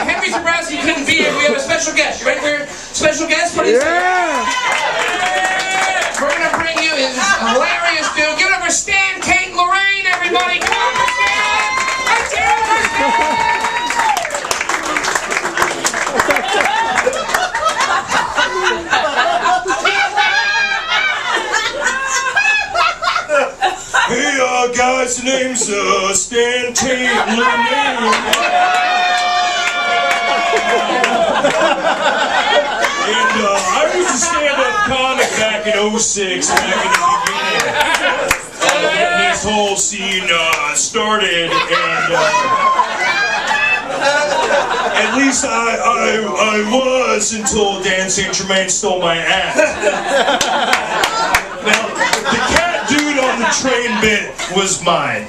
Henry Zebrowski couldn't be here. We have a special guest. You ready for a special guest? What do you say? We're going to bring you his hilarious dude. Give it up for Stan, Kate, Lorraine, everybody. Come on for Stan! Let's hear it for Stan! Hey, guys, the name's Stan, Kate, Lorraine. And I was a stand-up comic back in '06, back in the beginning, when this whole scene started, and at least I was until Dan St. Germain stole my act. Now, the cat dude on the train bit was mine,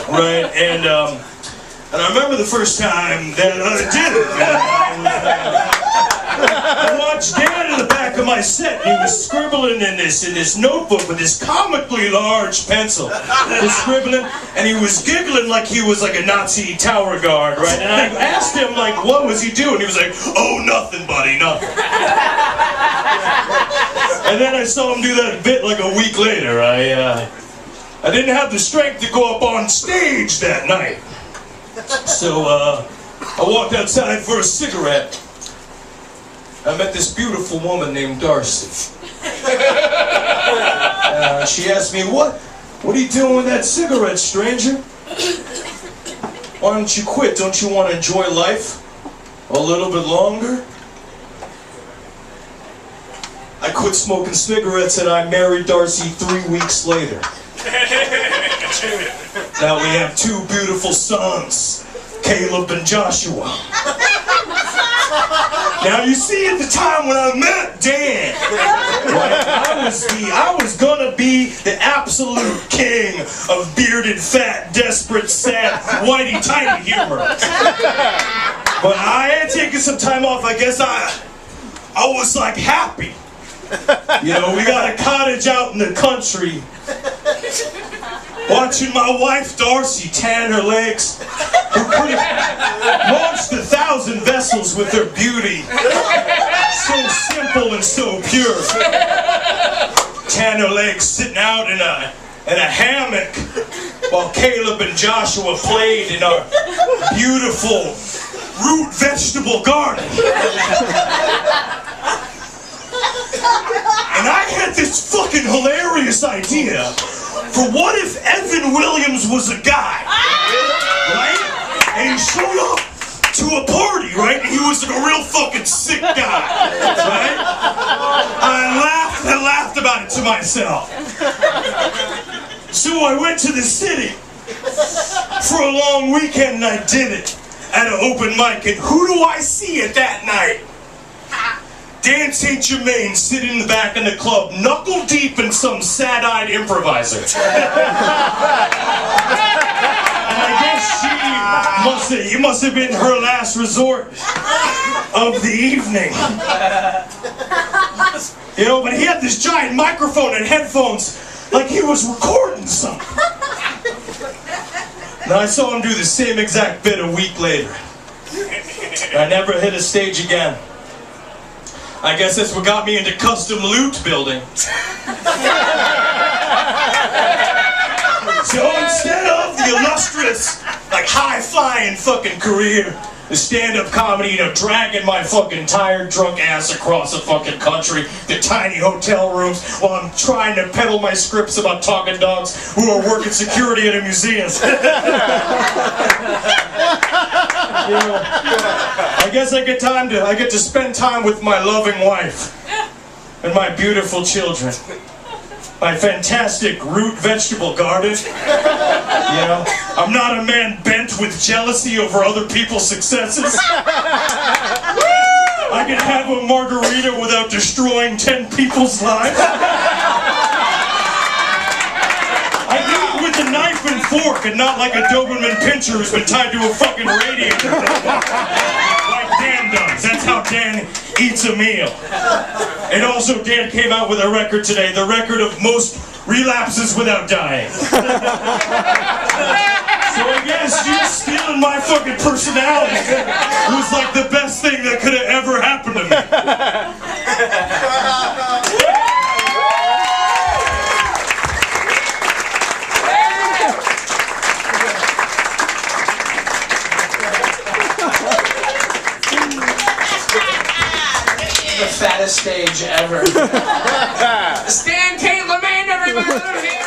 right? And I remember the first time that I did it. I watched Dan in the back of my set, and he was scribbling in this notebook with this comically large pencil. He was scribbling, and he was giggling like he was like a Nazi tower guard, right? And I asked him, like, what was he doing? He was like, oh, nothing, buddy, nothing. And then I saw him do that bit like a week later. I didn't have the strength to go up on stage that night. So I walked outside for a cigarette. I met this beautiful woman named Darcy. She asked me, what are you doing with that cigarette, stranger? Why don't you quit? Don't you want to enjoy life a little bit longer? I quit smoking cigarettes and I married Darcy 3 weeks later. Now we have 2 beautiful sons, Caleb and Joshua. Now you see, at the time when I met Dan, right, I was gonna be the absolute king of bearded, fat, desperate, sad, whitey-tighty humor. But I had taken some time off. I guess I was like happy. You know, we got a cottage out in the country, watching my wife Darcy tan her legs, who could have launched 1,000 vessels with her beauty, so simple and so pure. Tan her legs sitting out in a hammock while Caleb and Joshua played in our beautiful root vegetable garden. And I had this fucking hilarious idea for what if Evan Williams was a guy, right? And he showed up to a party, right? And he was like a real fucking sick guy, right? I laughed about it to myself. So I went to the city for a long weekend and I did it at an open mic. And who do I see at that night? Dan St. Germain sitting in the back of the club, knuckle deep in some sad-eyed improviser. And I guess it must have been her last resort of the evening. You know, but he had this giant microphone and headphones like he was recording something. And I saw him do the same exact bit a week later. I never hit a stage again. I guess that's what got me into custom loot building. So instead of the illustrious, like high-flying fucking career, the stand-up comedy, you know, dragging my fucking tired, drunk ass across the fucking country, the tiny hotel rooms, while I'm trying to peddle my scripts about talking dogs who are working security at a museum. You know, I guess I get to spend time with my loving wife and my beautiful children. My fantastic root vegetable garden. You know, I'm not a man bent with jealousy over other people's successes. I can have a margarita without destroying 10 people's lives. I do it with a knife and fork and not like a Doberman Pinscher who's been tied to a fucking radiator. Like Dan does. That's how Dan eats a meal. And also Dan came out with a record today, the record of most relapses without dying. So I guess you stealing my fucking personality was like the best thing that could have ever happened to me. The fattest stage ever. Stand Germain, everybody.